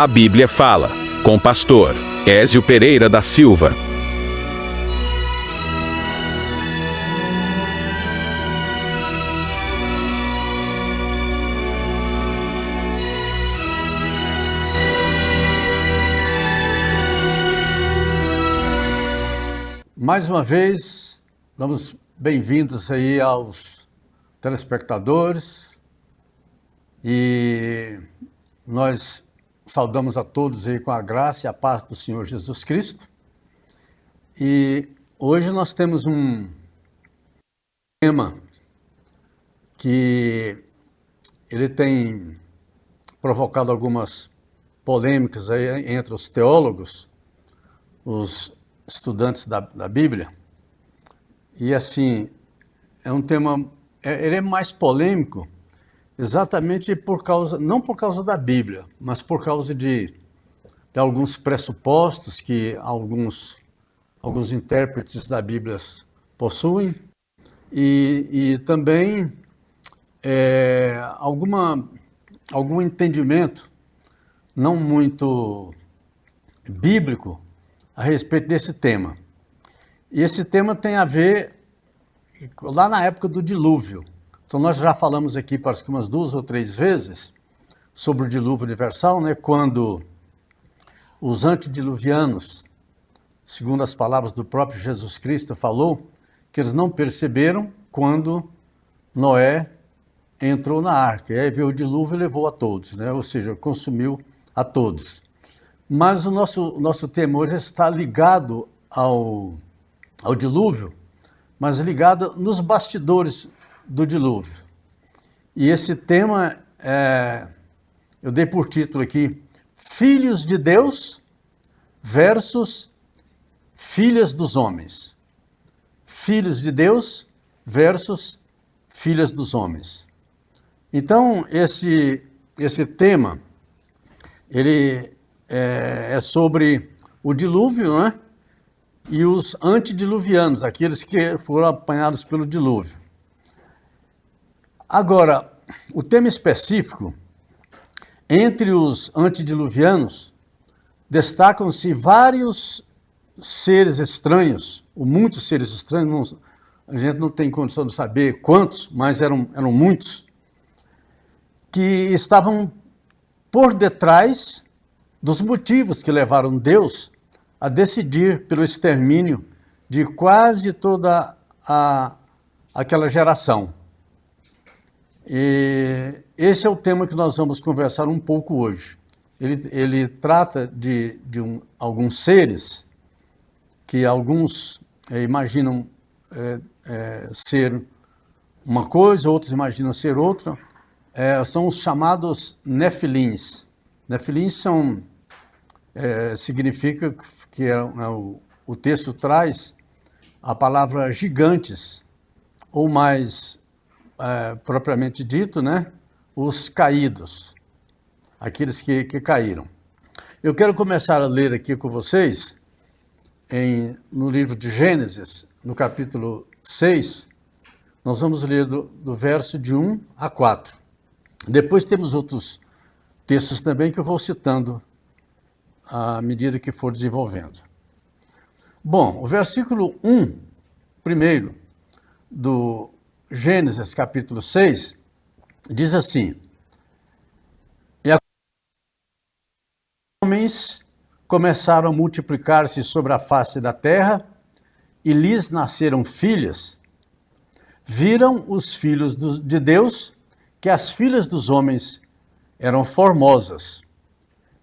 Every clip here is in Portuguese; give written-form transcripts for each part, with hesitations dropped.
A Bíblia Fala, com o pastor Ézio Pereira da Silva. Mais uma vez, damos bem-vindos aí aos telespectadores e nós saudamos a todos aí com a graça e a paz do Senhor Jesus Cristo. E hoje nós temos um tema que ele tem provocado algumas polêmicas aí entre os teólogos, os estudantes da Bíblia. E assim, é um tema, ele é mais polêmico exatamente por causa, não por causa da Bíblia, mas por causa de alguns pressupostos que alguns intérpretes da Bíblia possuem e também algum entendimento não muito bíblico a respeito desse tema. E esse tema tem a ver lá na época do dilúvio. Então nós já falamos aqui, parece que umas 2 ou 3 vezes, sobre o dilúvio universal, né? Quando os antediluvianos, segundo as palavras do próprio Jesus Cristo, falou que eles não perceberam quando Noé entrou na arca. E aí veio o dilúvio e levou a todos, né? Ou seja, consumiu a todos. Mas o nosso tema hoje está ligado ao dilúvio, mas ligado nos bastidores do dilúvio. E esse tema, eu dei por título aqui, Filhos de Deus versus Filhas dos Homens. Filhos de Deus versus Filhas dos Homens. Então, esse tema, ele é sobre o dilúvio, né? E os antediluvianos, aqueles que foram apanhados pelo dilúvio. Agora, o tema específico, entre os antediluvianos, destacam-se vários seres estranhos, ou muitos seres estranhos, a gente não tem condição de saber quantos, mas eram muitos, que estavam por detrás dos motivos que levaram Deus a decidir pelo extermínio de quase toda aquela geração. E esse é o tema que nós vamos conversar um pouco hoje. Ele trata de alguns seres que alguns imaginam ser uma coisa, outros imaginam ser outra. São os chamados nefilins. Nefilins significa que o texto traz a palavra gigantes, ou mais propriamente dito, né, os caídos, aqueles que caíram. Eu quero começar a ler aqui com vocês, no livro de Gênesis, no capítulo 6, nós vamos ler do verso de 1 a 4. Depois temos outros textos também que eu vou citando à medida que for desenvolvendo. Bom, o versículo 1, primeiro, do Gênesis capítulo 6, diz assim: E os homens começaram a multiplicar-se sobre a face da terra, e lhes nasceram filhas. Viram os filhos de Deus que as filhas dos homens eram formosas,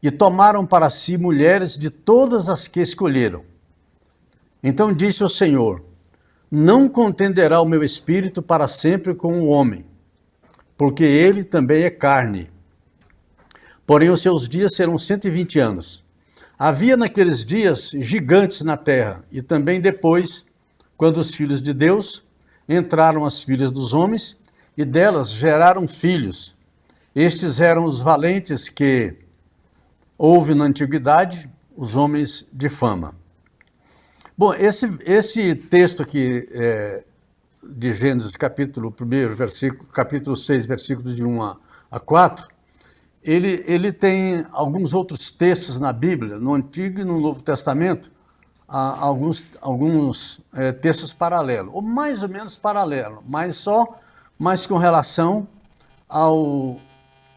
e tomaram para si mulheres de todas as que escolheram. Então disse o Senhor: Não contenderá o meu espírito para sempre com o homem, porque ele também é carne. Porém os seus dias serão 120 anos. Havia naqueles dias gigantes na terra, e também depois, quando os filhos de Deus entraram as filhas dos homens, e delas geraram filhos. Estes eram os valentes que houve na antiguidade, os homens de fama. Bom, esse texto aqui de Gênesis capítulo 1, capítulo 6, versículos de 1 a 4, ele tem alguns outros textos na Bíblia, no Antigo e no Novo Testamento, há alguns textos paralelos, ou mais ou menos paralelos, mas com relação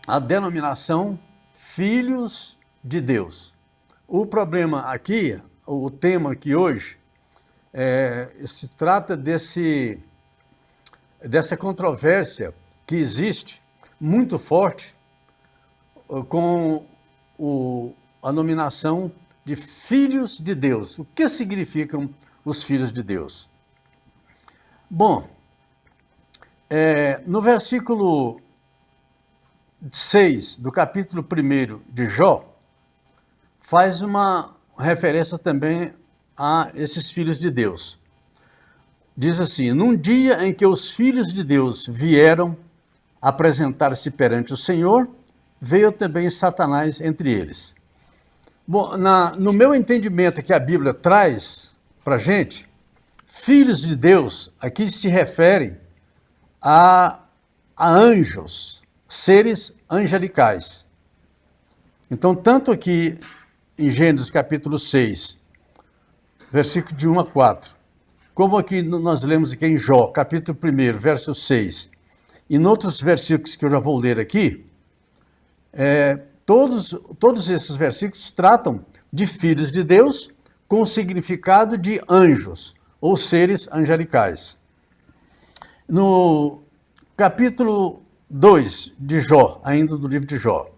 à denominação filhos de Deus. O problema aqui, o tema aqui hoje, se trata dessa controvérsia que existe muito forte com a nominação de filhos de Deus. O que significam os filhos de Deus? Bom, no versículo 6 do capítulo 1 de Jó, faz uma referência também a esses filhos de Deus. Diz assim: num dia em que os filhos de Deus vieram apresentar-se perante o Senhor, veio também Satanás entre eles. Bom, no meu entendimento que a Bíblia traz para a gente, filhos de Deus aqui se referem a anjos, seres angelicais. Então, tanto aqui em Gênesis capítulo 6, versículo de 1 a 4, como aqui nós lemos aqui em Jó, capítulo 1, verso 6, e em outros versículos que eu já vou ler aqui, todos esses versículos tratam de filhos de Deus com o significado de anjos, ou seres angelicais. No capítulo 2 de Jó, ainda do livro de Jó,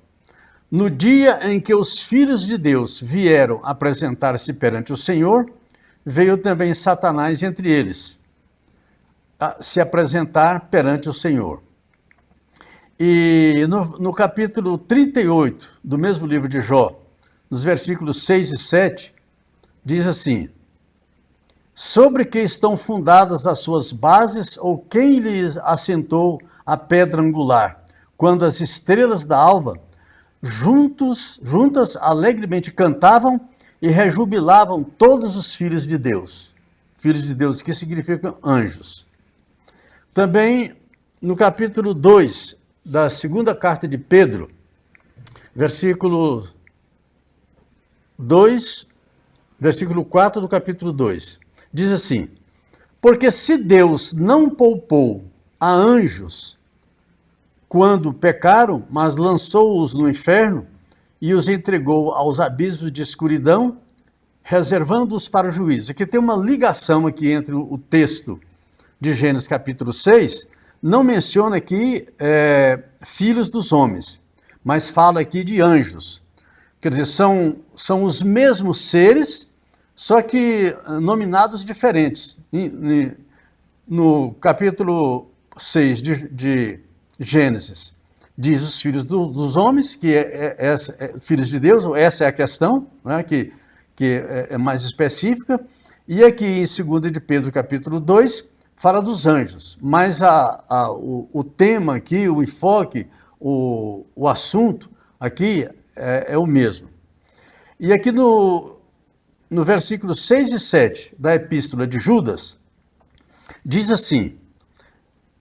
no dia em que os filhos de Deus vieram apresentar-se perante o Senhor, veio também Satanás entre eles, a se apresentar perante o Senhor. E no capítulo 38 do mesmo livro de Jó, nos versículos 6 e 7, diz assim: sobre que estão fundadas as suas bases, ou quem lhes assentou a pedra angular, quando as estrelas da alva juntas alegremente cantavam e rejubilavam todos os filhos de Deus. Filhos de Deus, que significam anjos. Também no capítulo 2 da segunda carta de Pedro, versículo 4 do capítulo 2, diz assim: porque se Deus não poupou a anjos quando pecaram, mas lançou-os no inferno e os entregou aos abismos de escuridão, reservando-os para o juízo. Aqui tem uma ligação aqui entre o texto de Gênesis capítulo 6, não menciona aqui filhos dos homens, mas fala aqui de anjos. Quer dizer, são os mesmos seres, só que nominados diferentes. No capítulo 6 de Gênesis, diz os filhos dos homens, que filhos de Deus, essa é a questão, né, que é mais específica, e aqui em 2 de Pedro, capítulo 2, fala dos anjos, mas o tema aqui, o enfoque, o assunto aqui é o mesmo. E aqui no versículos 6 e 7 da epístola de Judas, diz assim: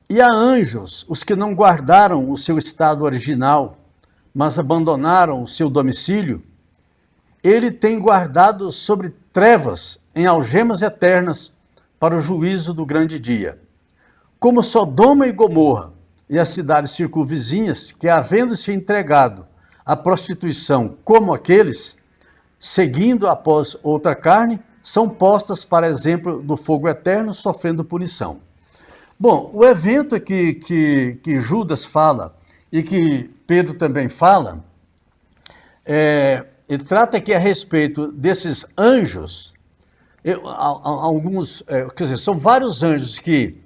e a anjos, os que não guardaram o seu estado original, mas abandonaram o seu domicílio, ele tem guardado sobre trevas em algemas eternas para o juízo do grande dia. Como Sodoma e Gomorra e as cidades circunvizinhas, que havendo-se entregado à prostituição como aqueles, seguindo após outra carne, são postas para exemplo do fogo eterno, sofrendo punição. Bom, o evento que Judas fala e que Pedro também fala, ele trata aqui a respeito desses anjos. Quer dizer, são vários anjos que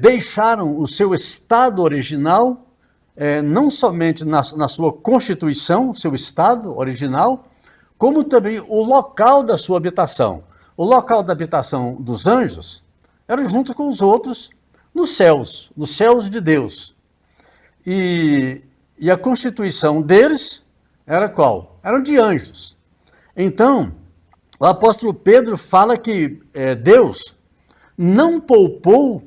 deixaram o seu estado original, não somente na sua constituição, seu estado original, como também o local da sua habitação. O local da habitação dos anjos era junto com os outros nos céus de Deus. E a constituição deles era qual? Eram de anjos. Então, o apóstolo Pedro fala que Deus não poupou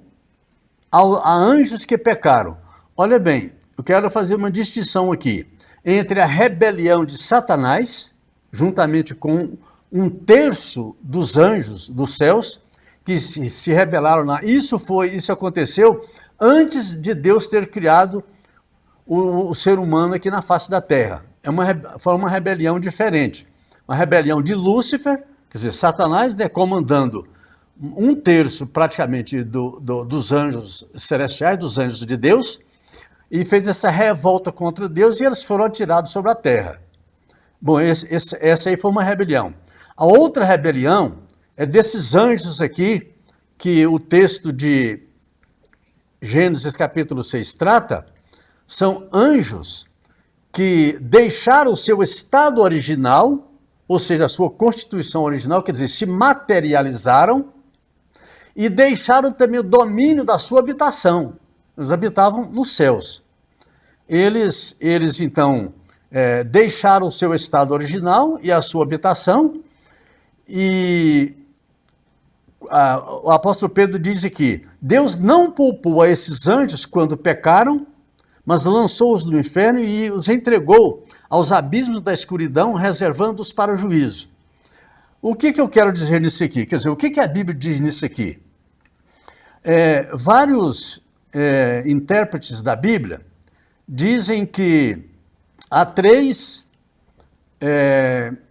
a anjos que pecaram. Olha bem, eu quero fazer uma distinção aqui. entre a rebelião de Satanás, juntamente com um terço dos anjos dos céus, que se rebelaram lá. Isso aconteceu antes de Deus ter criado o ser humano aqui na face da terra. Foi uma rebelião diferente. Uma rebelião de Lúcifer, quer dizer, Satanás, né, comandando um terço praticamente dos anjos celestiais, dos anjos de Deus, e fez essa revolta contra Deus e eles foram atirados sobre a terra. Bom, essa aí foi uma rebelião. A outra rebelião é desses anjos aqui, que o texto de Gênesis capítulo 6 trata, são anjos que deixaram o seu estado original, ou seja, a sua constituição original, quer dizer, se materializaram e deixaram também o domínio da sua habitação. Eles habitavam nos céus. Eles então, deixaram o seu estado original e a sua habitação, e o apóstolo Pedro diz aqui, Deus não poupou a esses anjos quando pecaram, mas lançou-os no inferno e os entregou aos abismos da escuridão, reservando-os para o juízo. O que eu quero dizer nisso aqui? Quer dizer, o que a Bíblia diz nisso aqui? Vários intérpretes da Bíblia dizem que há três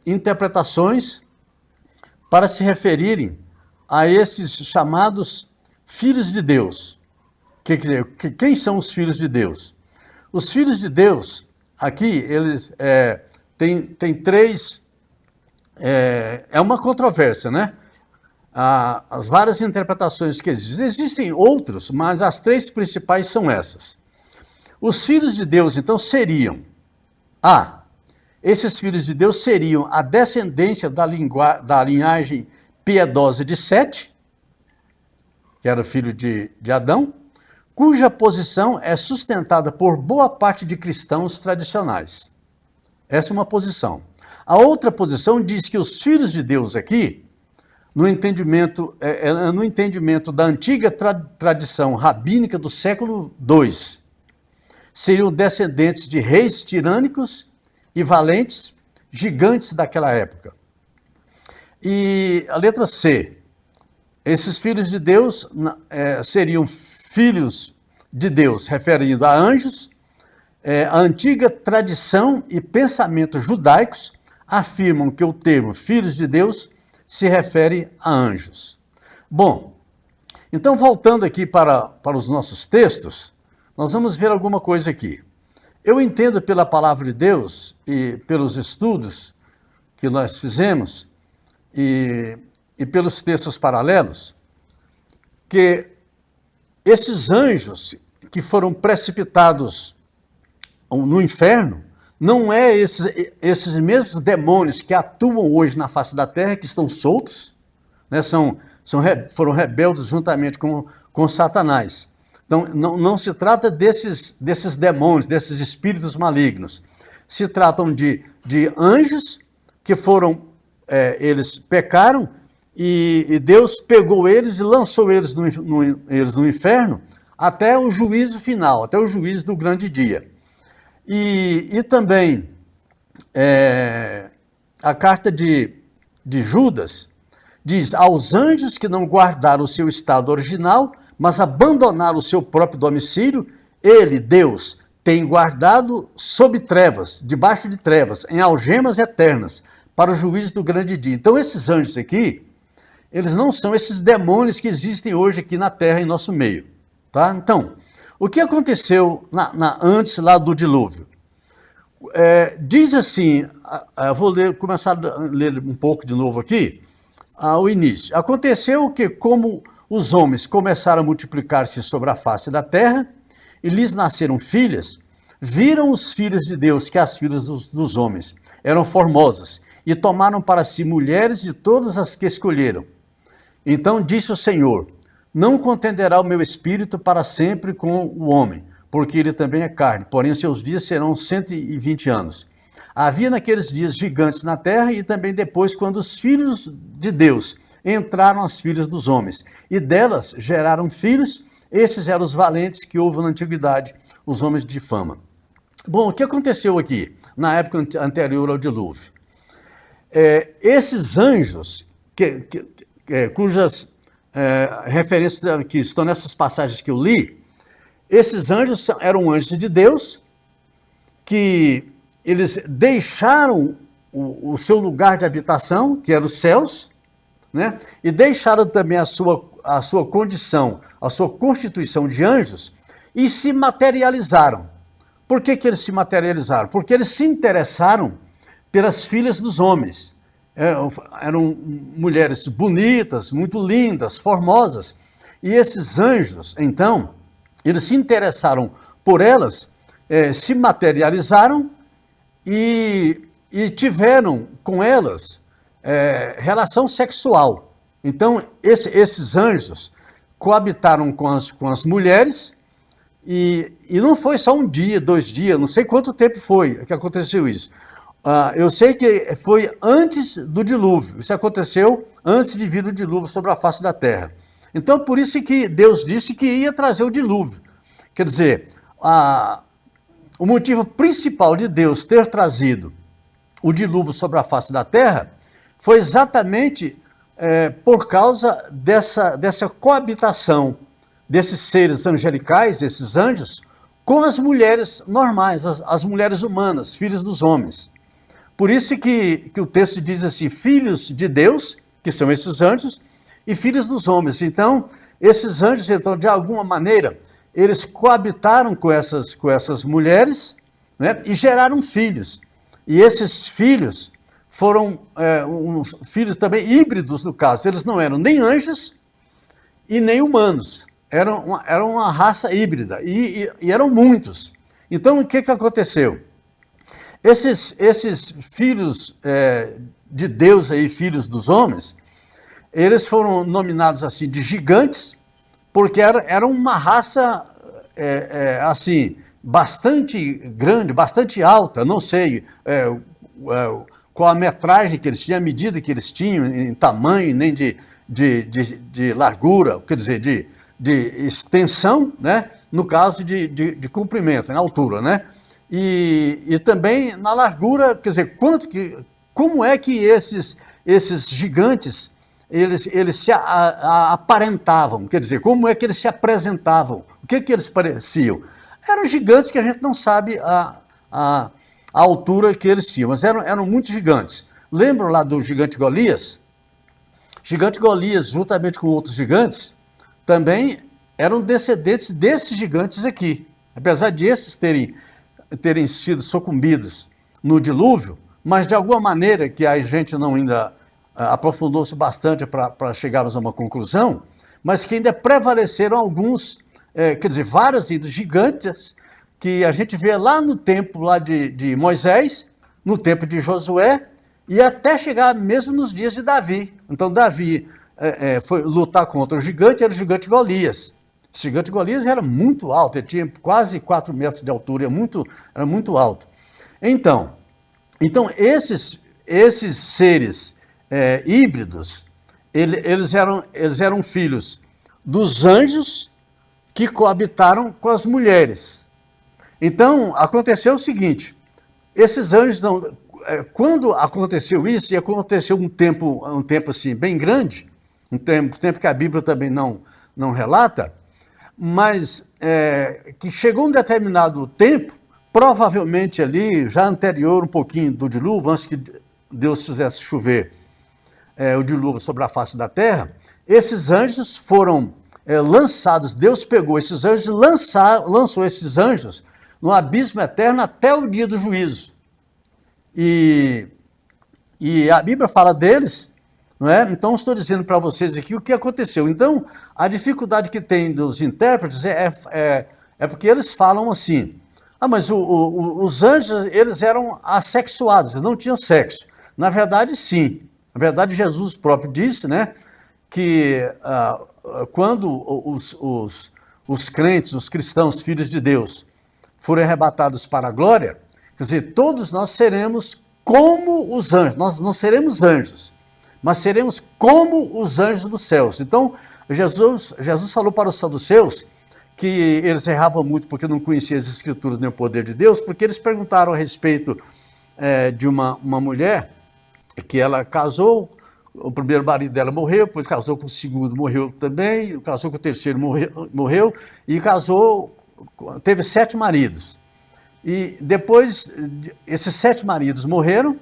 interpretações para se referirem a esses chamados filhos de Deus. Quer dizer, quem são os filhos de Deus? Os filhos de Deus, aqui, eles têm três... É uma controvérsia, né? As várias interpretações que existem. Existem outros, mas as três principais são essas. Os filhos de Deus, então, seriam... esses filhos de Deus seriam a descendência da linhagem piedosa de Sete, que era o filho de Adão, cuja posição é sustentada por boa parte de cristãos tradicionais. Essa é uma posição. A outra posição diz que os filhos de Deus aqui, no entendimento da antiga tradição rabínica do século II, seriam descendentes de reis tirânicos e valentes, gigantes daquela época. E a letra C, esses filhos de Deus seriam filhos de Deus, referindo a anjos. A antiga tradição e pensamento judaicos afirmam que o termo filhos de Deus se refere a anjos. Bom, então voltando aqui para os nossos textos, nós vamos ver alguma coisa aqui. Eu entendo pela palavra de Deus e pelos estudos que nós fizemos e pelos textos paralelos, que esses anjos que foram precipitados no inferno, não é esses mesmos demônios que atuam hoje na face da terra, que estão soltos, né? Foram rebeldes juntamente com Satanás. Então, não se trata desses demônios, desses espíritos malignos. Se tratam de anjos que eles pecaram e Deus pegou eles e lançou eles no inferno até o juízo final, até o juízo do grande dia. E também a carta de Judas diz, aos anjos que não guardaram o seu estado original, mas abandonaram o seu próprio domicílio, ele, Deus, tem guardado sob trevas, debaixo de trevas, em algemas eternas, para o juízo do grande dia. Então esses anjos aqui, eles não são esses demônios que existem hoje aqui na terra, em nosso meio. Tá? Então, o que aconteceu antes lá do dilúvio? Diz assim, vou começar a ler um pouco de novo aqui, o início. Aconteceu que, como os homens começaram a multiplicar-se sobre a face da terra, e lhes nasceram filhas, viram os filhos de Deus que as filhas dos homens eram formosas, e tomaram para si mulheres de todas as que escolheram. Então disse o Senhor, não contenderá o meu espírito para sempre com o homem, porque ele também é carne, porém seus dias serão 120 anos. Havia naqueles dias gigantes na terra e também depois quando os filhos de Deus entraram as filhas dos homens, e delas geraram filhos, estes eram os valentes que houve na antiguidade, os homens de fama. Bom, o que aconteceu aqui, na época anterior ao dilúvio? Esses anjos, cujas referências que estão nessas passagens que eu li, esses anjos eram anjos de Deus, que eles deixaram o seu lugar de habitação, que eram os céus, né? E deixaram também a sua condição, a sua constituição de anjos, e se materializaram. Por que eles se materializaram? Porque eles se interessaram pelas filhas dos homens. Eram mulheres bonitas, muito lindas, formosas. E esses anjos, então, eles se interessaram por elas, se materializaram e tiveram com elas relação sexual. Então, esses anjos coabitaram com as mulheres. E não foi só um dia, 2 dias, não sei quanto tempo foi que aconteceu isso. Eu sei que foi antes do dilúvio, isso aconteceu antes de vir o dilúvio sobre a face da terra. Então, por isso que Deus disse que ia trazer o dilúvio. Quer dizer, o motivo principal de Deus ter trazido o dilúvio sobre a face da terra foi exatamente por causa dessa coabitação desses seres angelicais, esses anjos, com as mulheres normais, as mulheres humanas, filhos dos homens. Por isso que o texto diz assim, filhos de Deus, que são esses anjos, e filhos dos homens. Então, esses anjos, então, de alguma maneira, eles coabitaram com essas mulheres, né, e geraram filhos. E esses filhos foram uns filhos também híbridos, no caso. Eles não eram nem anjos e nem humanos. Eram uma raça híbrida, e eram muitos. Então, o que aconteceu? Esses filhos de Deus, aí, filhos dos homens, eles foram nominados assim de gigantes, porque era uma raça assim, bastante grande, bastante alta, não sei qual a metragem que eles tinham, a medida que eles tinham em tamanho, nem de largura, quer dizer, de extensão, né? No caso de comprimento, na altura, né? E também na largura, quer dizer, como é que esses gigantes eles se aparentavam, quer dizer, como é que eles se apresentavam, o que eles pareciam? Eram gigantes que a gente não sabe a altura que eles tinham, mas eram muito gigantes. Lembram lá do gigante Golias? Gigante Golias, juntamente com outros gigantes, também eram descendentes desses gigantes aqui. Apesar de esses terem sido sucumbidos no dilúvio, mas de alguma maneira que a gente não ainda aprofundou-se bastante para chegarmos a uma conclusão, mas que ainda prevaleceram alguns, quer dizer, vários gigantes que a gente vê lá no tempo lá de Moisés, no tempo de Josué, e até chegar mesmo nos dias de Davi. Então Davi foi lutar contra o gigante, era o gigante Golias. O gigante Golias era muito alto, ele tinha quase 4 metros de altura, era muito alto. Então esses seres híbridos, eles eram filhos dos anjos que coabitaram com as mulheres. Então aconteceu o seguinte, esses anjos quando aconteceu isso, e aconteceu um tempo assim bem grande, um tempo que a Bíblia também não relata, mas que chegou um determinado tempo, provavelmente ali, já anterior um pouquinho do dilúvio, antes que Deus fizesse chover o dilúvio sobre a face da terra, esses anjos foram lançados, Deus pegou esses anjos, lançou esses anjos no abismo eterno até o dia do juízo. E a Bíblia fala deles, não é? Então estou dizendo para vocês aqui o que aconteceu. Então, a dificuldade que tem dos intérpretes é porque eles falam assim, mas os anjos, eles eram assexuados, eles não tinham sexo. Na verdade, sim. Na verdade, Jesus próprio disse, né, que quando os crentes, os cristãos, filhos de Deus, forem arrebatados para a glória, quer dizer, todos nós seremos como os anjos, nós não seremos anjos, mas seremos como os anjos dos céus. Então, Jesus falou para os saduceus que eles erravam muito porque não conheciam as Escrituras nem o poder de Deus, porque eles perguntaram a respeito de uma mulher que ela casou, o primeiro marido dela morreu, depois casou com o segundo, morreu também, casou com o terceiro, morreu e teve 7 maridos. E depois, esses 7 maridos morreram,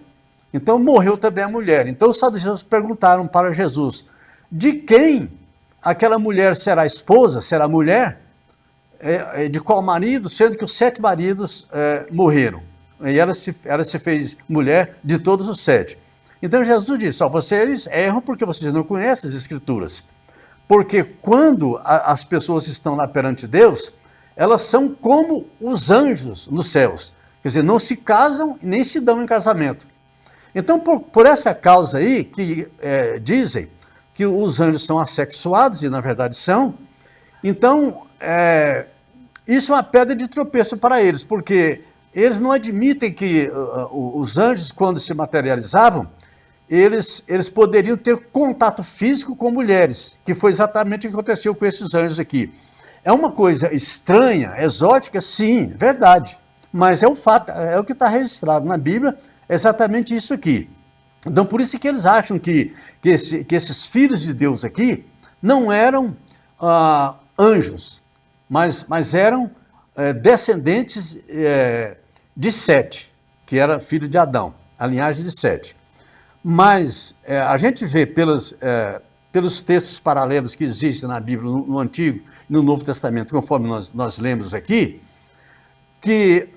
então morreu também a mulher. Então os saduceus perguntaram para Jesus, de quem aquela mulher será esposa, será mulher? De qual marido? Sendo que os 7 maridos morreram. E ela se fez mulher de todos os 7. Então Jesus disse, vocês erram porque vocês não conhecem as Escrituras. Porque quando as pessoas estão lá perante Deus, elas são como os anjos nos céus. Quer dizer, não se casam e nem se dão em casamento. Então, por essa causa aí, que dizem que os anjos são assexuados, e na verdade são, então, isso é uma pedra de tropeço para eles, porque eles não admitem que os anjos, quando se materializavam, eles poderiam ter contato físico com mulheres, que foi exatamente o que aconteceu com esses anjos aqui. É uma coisa estranha, exótica, sim, verdade, mas é um fato, é o que está registrado na Bíblia, é exatamente isso aqui. Então, por isso que eles acham que esses filhos de Deus aqui não eram anjos, mas eram descendentes de Sete, que era filho de Adão, a linhagem de Sete. Mas a gente vê pelos textos paralelos que existem na Bíblia, no Antigo e no Novo Testamento, conforme nós lemos aqui, que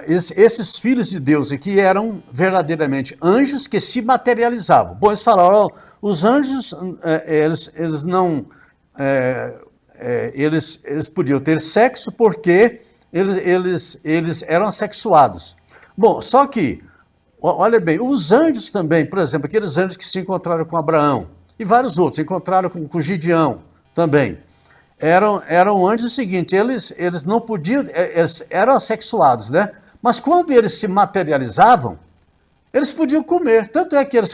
esses filhos de Deus aqui eram verdadeiramente anjos que se materializavam. Bom, eles falaram, os anjos, eles não... Eles podiam ter sexo porque eles eram assexuados. Bom, só que, olha bem, os anjos também, por exemplo, aqueles anjos que se encontraram com Abraão, e vários outros, se encontraram com Gideão também, eram anjos seguintes, eles não podiam, eles eram assexuados, né? Mas quando eles se materializavam, eles podiam comer, tanto é que eles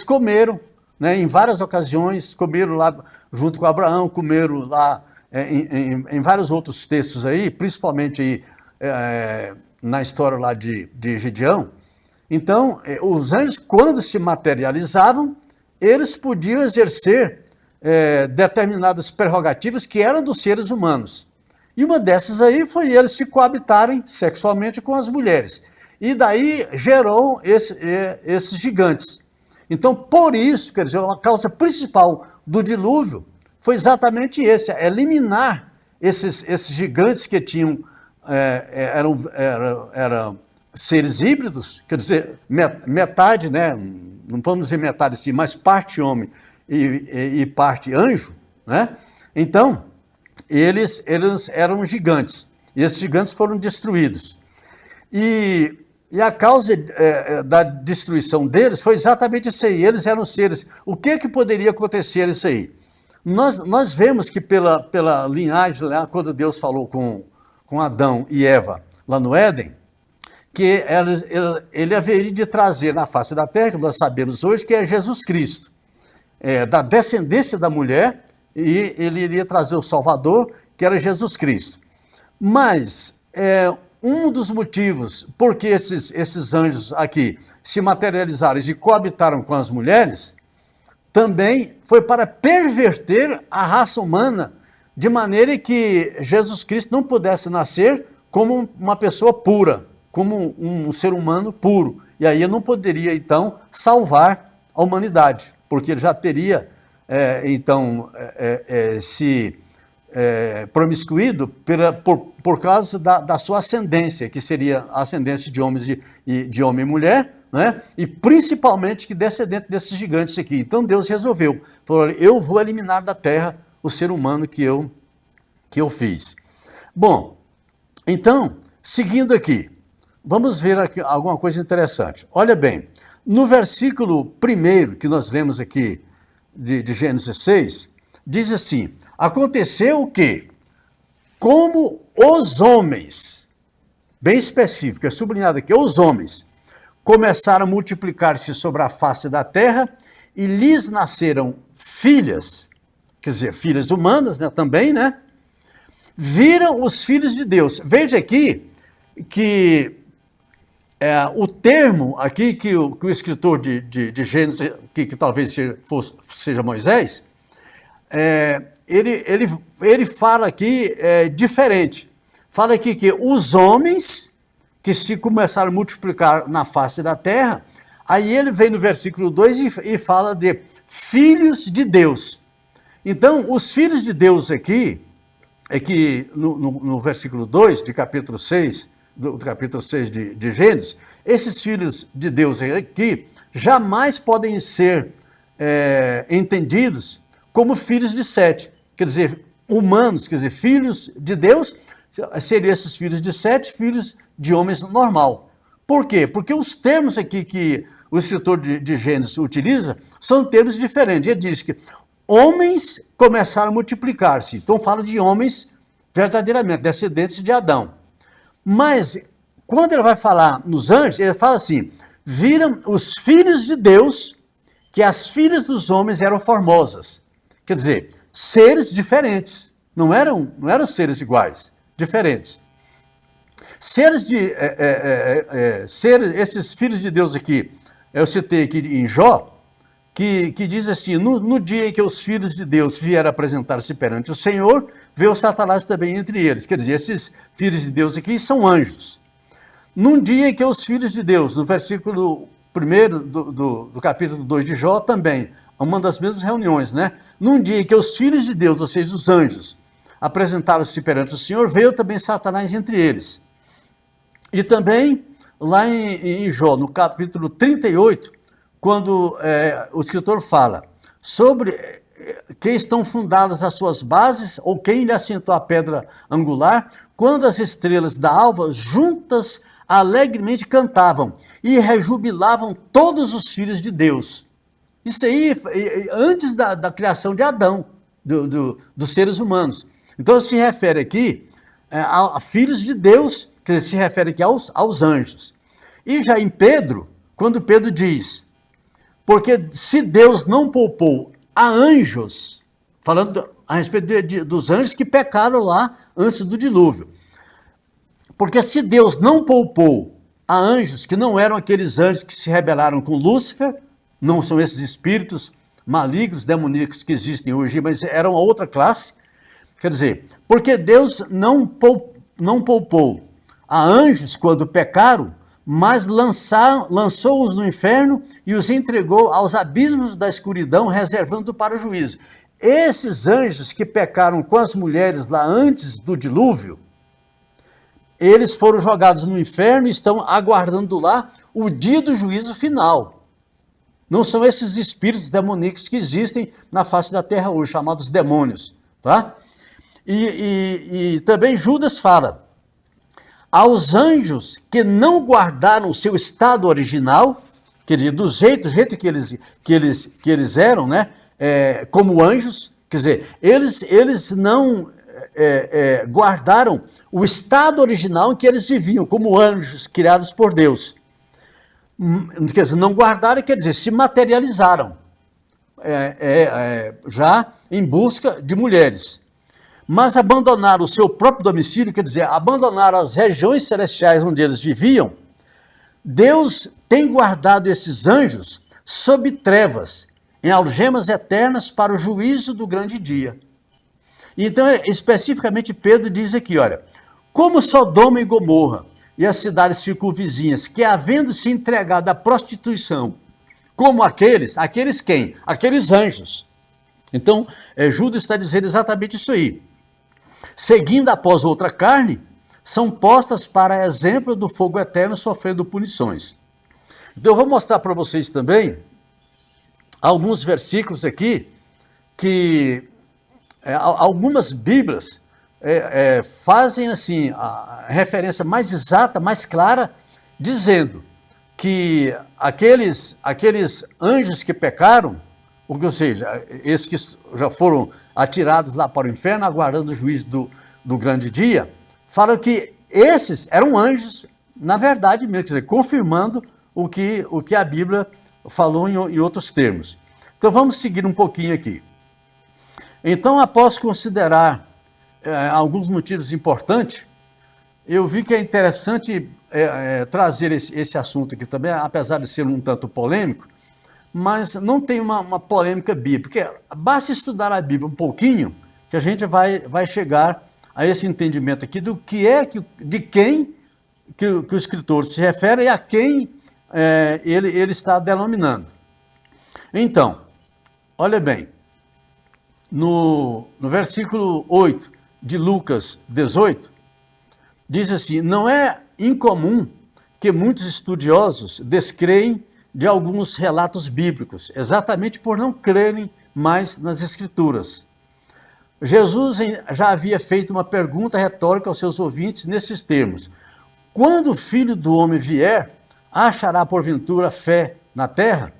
comeram, né, em várias ocasiões, comeram lá junto com Abraão, comeram lá em vários outros textos aí, principalmente aí, na história lá de Gideão. Então, os anjos, quando se materializavam, eles podiam exercer determinadas prerrogativas que eram dos seres humanos. E uma dessas aí foi eles se coabitarem sexualmente com as mulheres. E daí gerou esses gigantes. Então, por isso, quer dizer, a causa principal do dilúvio foi exatamente eliminar esses gigantes que tinham, eram seres híbridos, quer dizer, metade, né, não vamos dizer metade assim, mas parte homem e parte anjo, né? Então, eles eram gigantes, e esses gigantes foram destruídos. E a causa da destruição deles foi exatamente isso aí, eles eram seres. O que poderia acontecer isso aí? Nós vemos que pela linhagem, lá, quando Deus falou com Adão e Eva lá no Éden, que ele haveria de trazer na face da terra, que nós sabemos hoje, que é Jesus Cristo, da descendência da mulher, e ele iria trazer o Salvador, que era Jesus Cristo. Mas um dos motivos por que esses anjos aqui se materializaram e coabitaram com as mulheres, também foi para perverter a raça humana, de maneira que Jesus Cristo não pudesse nascer como uma pessoa pura, como um ser humano puro. E aí ele não poderia, então, salvar a humanidade, porque ele já teria, se promiscuído por causa da sua ascendência, que seria a ascendência de homens de homem e mulher, né? E principalmente que descendente desses gigantes aqui. Então Deus resolveu, falou, eu vou eliminar da terra o ser humano que eu fiz. Bom, então, seguindo aqui, vamos ver aqui alguma coisa interessante. Olha bem, no versículo 1 que nós lemos aqui de Gênesis 6, diz assim, aconteceu o quê? Como os homens, bem específico, é sublinhado aqui, os homens, começaram a multiplicar-se sobre a face da terra e lhes nasceram filhas, quer dizer, filhas humanas, né, também, né? viram os filhos de Deus. Veja aqui que o termo aqui que o escritor de Gênesis, que talvez seja Moisés, ele fala aqui diferente. Fala aqui que os homens que se começaram a multiplicar na face da terra, aí ele vem no versículo 2 e fala de filhos de Deus. Então, os filhos de Deus aqui, é que no versículo 2 de capítulo 6, do capítulo 6 de Gênesis, esses filhos de Deus aqui jamais podem ser entendidos como filhos de Sete. Quer dizer, humanos, quer dizer, filhos de Deus, seriam esses filhos de Sete, filhos de homens normal. Por quê? Porque os termos aqui que o escritor de Gênesis utiliza são termos diferentes. Ele diz que homens começaram a multiplicar-se. Então fala de homens verdadeiramente, descendentes de Adão. Mas quando ele vai falar nos anjos, ele fala assim, viram os filhos de Deus, que as filhas dos homens eram formosas. Quer dizer, seres diferentes. Não eram seres iguais, diferentes. Esses filhos de Deus aqui, eu citei aqui em Jó, que diz assim, no dia em que os filhos de Deus vieram apresentar-se perante o Senhor, veio Satanás também entre eles. Quer dizer, esses filhos de Deus aqui são anjos. Num dia em que os filhos de Deus, no versículo 1 do capítulo 2 de Jó também, uma das mesmas reuniões, né? Num dia em que os filhos de Deus, ou seja, os anjos, apresentaram-se perante o Senhor, veio também Satanás entre eles. E também, lá em Jó, no capítulo 38, quando o escritor fala sobre quem estão fundadas as suas bases, ou quem lhe assentou a pedra angular, quando as estrelas da alva juntas alegremente cantavam e rejubilavam todos os filhos de Deus. Isso aí antes da criação de Adão, dos seres humanos. Então se refere aqui a filhos de Deus, que se refere aqui aos anjos. E já em Pedro, quando Pedro diz, porque se Deus não poupou a anjos, falando a respeito dos anjos que pecaram lá antes do dilúvio, porque se Deus não poupou a anjos, que não eram aqueles anjos que se rebelaram com Lúcifer, não são esses espíritos malignos, demoníacos que existem hoje, mas eram outra classe, quer dizer, porque Deus não poupou a anjos quando pecaram, mas lançou-os no inferno e os entregou aos abismos da escuridão, reservando para o juízo. Esses anjos que pecaram com as mulheres lá antes do dilúvio, eles foram jogados no inferno e estão aguardando lá o dia do juízo final. Não são esses espíritos demoníacos que existem na face da terra hoje, chamados demônios. Tá? E também Judas fala, aos anjos que não guardaram o seu estado original, quer dizer, do jeito que eles eram, né? Como anjos, quer dizer, eles não guardaram o estado original em que eles viviam, como anjos criados por Deus. Quer dizer, não guardaram, quer dizer, se materializaram, já em busca de mulheres. Mas abandonaram o seu próprio domicílio, quer dizer, abandonaram as regiões celestiais onde eles viviam. Deus tem guardado esses anjos sob trevas, em algemas eternas para o juízo do grande dia. Então, especificamente, Pedro diz aqui, olha, como Sodoma e Gomorra e as cidades circunvizinhas, que havendo se entregado à prostituição, como aqueles quem? Aqueles anjos. Então, Judas está dizendo exatamente isso aí. Seguindo após outra carne, são postas para exemplo do fogo eterno, sofrendo punições. Então eu vou mostrar para vocês também alguns versículos aqui que algumas Bíblias fazem assim a referência mais exata, mais clara, dizendo que aqueles anjos que pecaram, ou seja, esses que já foram atirados lá para o inferno, aguardando o juízo do grande dia, falam que esses eram anjos, na verdade mesmo, quer dizer, confirmando o que a Bíblia falou em outros termos. Então vamos seguir um pouquinho aqui. Então, após considerar alguns motivos importantes, eu vi que é interessante trazer esse assunto aqui também, apesar de ser um tanto polêmico, mas não tem uma polêmica bíblica, porque basta estudar a Bíblia um pouquinho, que a gente vai chegar a esse entendimento aqui do que de quem que o escritor se refere e a quem ele está denominando. Então, olha bem, no versículo 8 de Lucas 18, diz assim: não é incomum que muitos estudiosos descreem de alguns relatos bíblicos, exatamente por não crerem mais nas Escrituras. Jesus já havia feito uma pergunta retórica aos seus ouvintes nesses termos: quando o Filho do Homem vier, achará porventura fé na terra?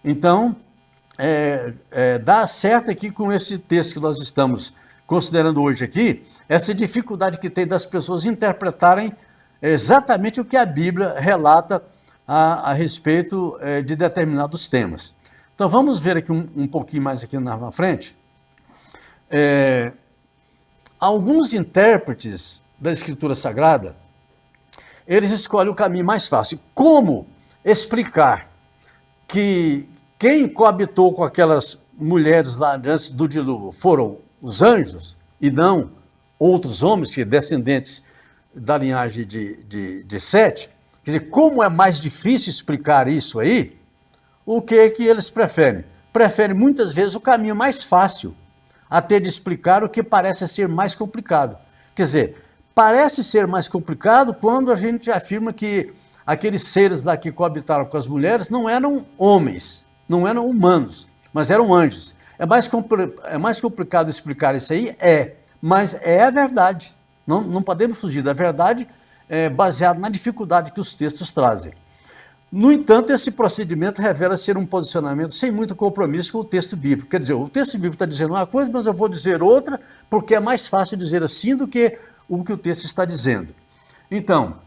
Então, dá certo aqui com esse texto que nós estamos considerando hoje aqui, essa dificuldade que tem das pessoas interpretarem exatamente o que a Bíblia relata a respeito de determinados temas. Então vamos ver aqui um pouquinho mais aqui na frente. Alguns intérpretes da Escritura Sagrada, eles escolhem o caminho mais fácil. Como explicar que quem coabitou com aquelas mulheres lá antes do dilúvio foram os anjos e não outros homens, que descendentes da linhagem de Sete? Quer dizer, como é mais difícil explicar isso aí, o que eles preferem? Preferem muitas vezes o caminho mais fácil, até de explicar o que parece ser mais complicado. Quer dizer, parece ser mais complicado quando a gente afirma que aqueles seres lá que coabitaram com as mulheres não eram homens, não eram humanos, mas eram anjos. É mais complicado explicar isso aí? Mas é a verdade. Não podemos fugir da verdade, baseado na dificuldade que os textos trazem. No entanto, esse procedimento revela ser um posicionamento sem muito compromisso com o texto bíblico. Quer dizer, o texto bíblico está dizendo uma coisa, mas eu vou dizer outra, porque é mais fácil dizer assim do que o texto está dizendo. Então,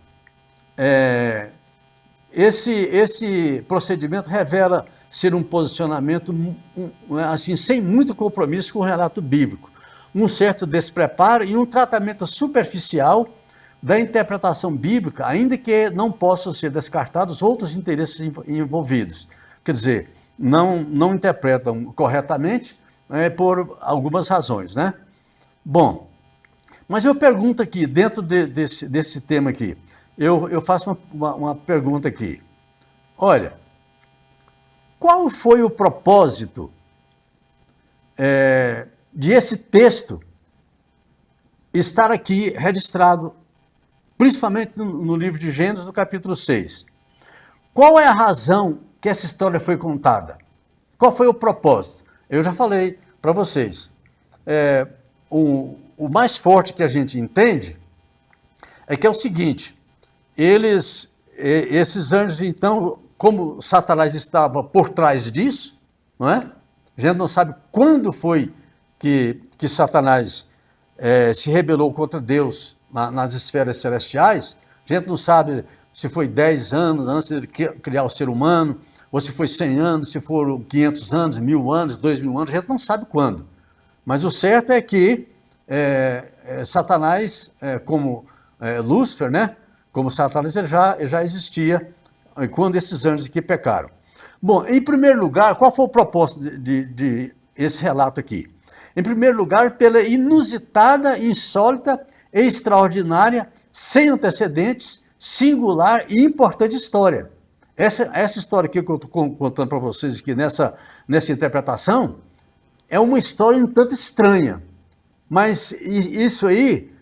esse procedimento revela ser um posicionamento assim, sem muito compromisso com o relato bíblico, um certo despreparo e um tratamento superficial da interpretação bíblica, ainda que não possam ser descartados outros interesses envolvidos. Quer dizer, não interpretam corretamente por algumas razões, né? Bom, mas eu pergunto aqui, dentro desse tema aqui, eu faço uma pergunta aqui. Olha, qual foi o propósito de esse texto estar aqui registrado, principalmente no livro de Gênesis, no capítulo 6. Qual é a razão que essa história foi contada? Qual foi o propósito? Eu já falei para vocês. O mais forte que a gente entende é que é o seguinte: esses anjos, então, como Satanás estava por trás disso, não é? A gente não sabe quando foi que Satanás se rebelou contra Deus nas esferas celestiais. A gente não sabe se foi 10 anos antes de criar o ser humano, ou se foi 100 anos, se foram 500 anos, 1000 anos, 2000 anos, a gente não sabe quando. Mas o certo é que Satanás, como Lúcifer, né? Como Satanás, ele já existia quando esses anjos aqui pecaram. Bom, em primeiro lugar, qual foi o propósito de esse relato aqui? Em primeiro lugar, pela inusitada, insólita e extraordinária, sem antecedentes, singular e importante história. Essa história aqui que eu estou contando para vocês aqui nessa interpretação é uma história um tanto estranha, mas isso aí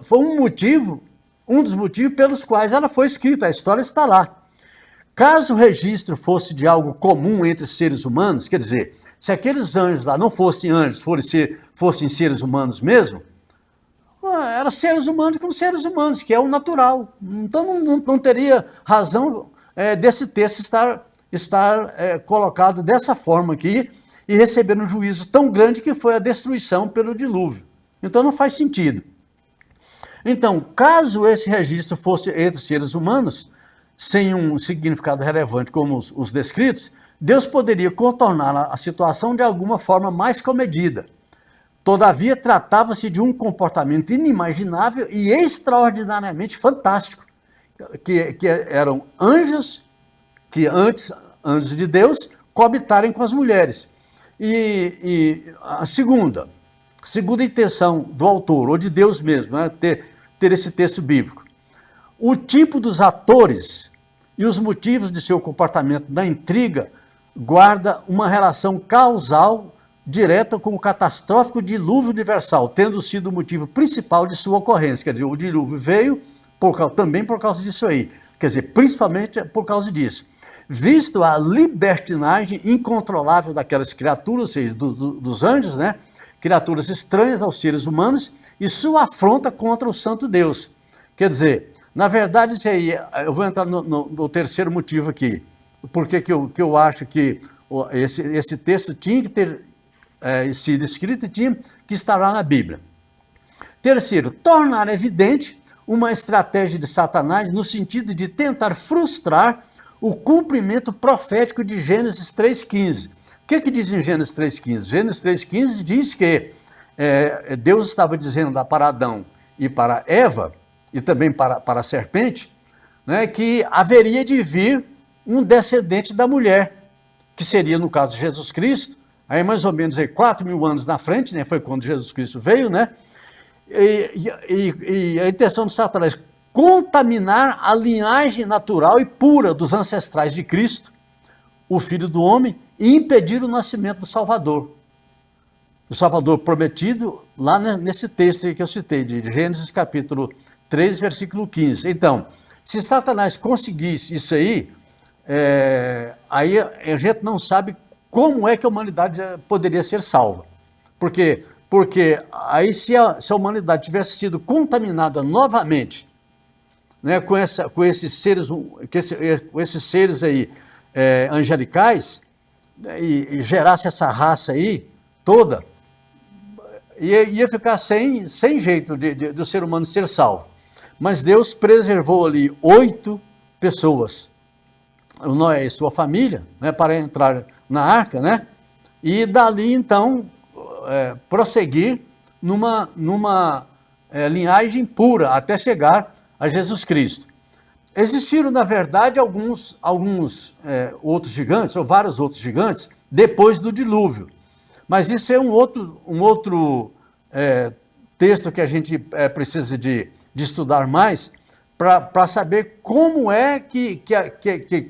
foi um dos motivos pelos quais ela foi escrita. A história está lá. Caso o registro fosse de algo comum entre seres humanos, quer dizer, se aqueles anjos lá não fossem anjos, fossem seres humanos mesmo, eram seres humanos como seres humanos, que é o natural. Então não teria razão desse texto estar colocado dessa forma aqui e receber um juízo tão grande que foi a destruição pelo dilúvio. Então não faz sentido. Então, caso esse registro fosse entre seres humanos, sem um significado relevante como os descritos, Deus poderia contornar a situação de alguma forma mais comedida, Todavia, tratava-se de um comportamento inimaginável e extraordinariamente fantástico, que eram anjos, que antes, anjos de Deus, coabitarem com as mulheres. E a segunda intenção do autor, ou de Deus mesmo, né, ter esse texto bíblico. O tipo dos atores e os motivos de seu comportamento na intriga guarda uma relação causal direta com o catastrófico dilúvio universal, tendo sido o motivo principal de sua ocorrência. Quer dizer, o dilúvio veio também por causa disso aí. Quer dizer, principalmente por causa disso. Visto a libertinagem incontrolável daquelas criaturas, ou seja, dos anjos, né? Criaturas estranhas aos seres humanos, e sua afronta contra o santo Deus. Quer dizer, na verdade, isso aí, eu vou entrar no terceiro motivo aqui. Porque que eu acho que esse texto tinha que ter sido escrito e tinha que estar lá na Bíblia. Terceiro, tornar evidente uma estratégia de Satanás no sentido de tentar frustrar o cumprimento profético de Gênesis 3,15. O que diz em Gênesis 3,15? Gênesis 3,15 diz que Deus estava dizendo lá para Adão e para Eva, e também para a serpente, né, que haveria de vir um descendente da mulher, que seria, no caso, Jesus Cristo, aí mais ou menos 4.000 anos na frente, né, foi quando Jesus Cristo veio, né, e a intenção de Satanás é contaminar a linhagem natural e pura dos ancestrais de Cristo, o Filho do Homem, e impedir o nascimento do Salvador prometido lá nesse texto que eu citei, de Gênesis capítulo 3, versículo 15. Então, se Satanás conseguisse isso aí, aí a gente não sabe como é que a humanidade poderia ser salva. Porque aí se a humanidade tivesse sido contaminada novamente, né, com esses seres aí angelicais, e gerasse essa raça aí toda, ia ficar sem jeito do ser humano ser salvo. Mas Deus preservou ali 8 pessoas, Noé e sua família, né, para entrar na arca, né, e dali então prosseguir numa linhagem pura até chegar a Jesus Cristo. Existiram, na verdade, alguns outros gigantes, ou vários outros gigantes, depois do dilúvio. Mas isso é um outro texto que a gente precisa de estudar mais para saber como é que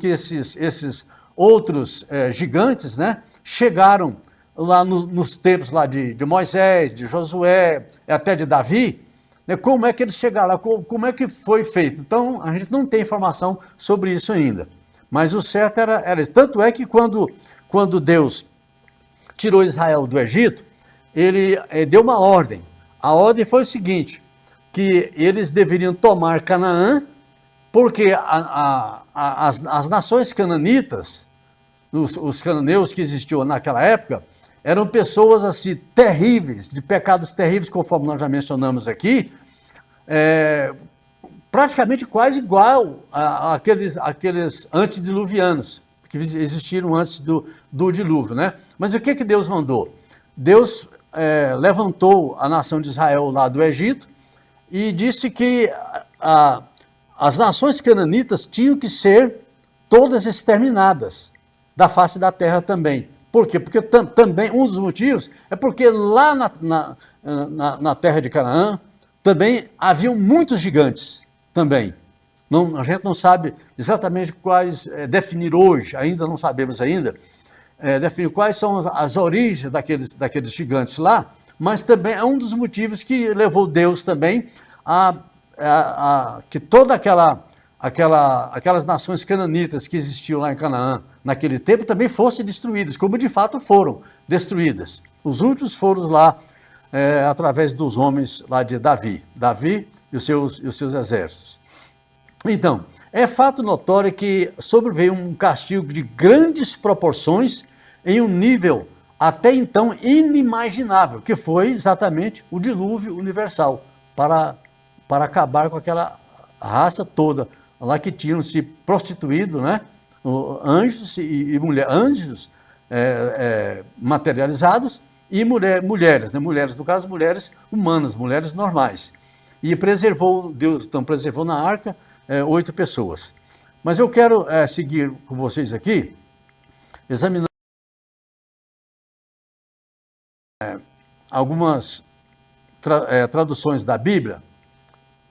esses outros gigantes, né, chegaram lá nos tempos lá de Moisés, de Josué, até de Davi. Como é que eles chegaram lá, como é que foi feito? Então, a gente não tem informação sobre isso ainda. Mas o certo era isso. Tanto é que quando Deus tirou Israel do Egito, ele deu uma ordem. A ordem foi o seguinte, que eles deveriam tomar Canaã, porque as nações cananitas, os cananeus que existiam naquela época, eram pessoas assim terríveis, de pecados terríveis, conforme nós já mencionamos aqui, praticamente quase igual àqueles antediluvianos, que existiram antes do dilúvio, né? Mas o que Deus mandou? Deus levantou a nação de Israel lá do Egito e disse que as nações cananitas tinham que ser todas exterminadas da face da terra também. Por quê? Porque também um dos motivos é porque lá na terra de Canaã também haviam muitos gigantes também. A gente não sabe exatamente quais definir hoje, ainda não sabemos ainda, definir quais são as origens daqueles gigantes lá, mas também é um dos motivos que levou Deus também que toda aquelas nações cananitas que existiam lá em Canaã naquele tempo também fossem destruídas, como de fato foram destruídas. Os últimos foram lá através dos homens lá de Davi e os seus exércitos. Então, é fato notório que sobreveio um castigo de grandes proporções em um nível até então inimaginável, que foi exatamente o dilúvio universal, para acabar com aquela raça toda lá que tinham se prostituído, né? Anjos e mulheres, anjos materializados e mulheres, né? Mulheres, no caso, mulheres humanas, mulheres normais. E preservou, Deus então preservou na arca 8 pessoas. Mas eu quero seguir com vocês aqui, examinando algumas traduções da Bíblia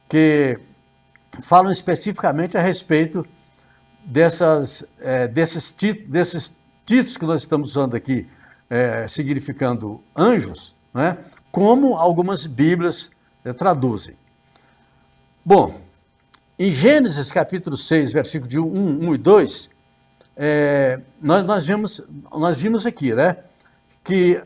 que falam especificamente a respeito desses títulos que nós estamos usando aqui, significando anjos, né, como algumas Bíblias traduzem. Bom, em Gênesis capítulo 6, versículo de 1 e 2, nós vimos aqui, né, que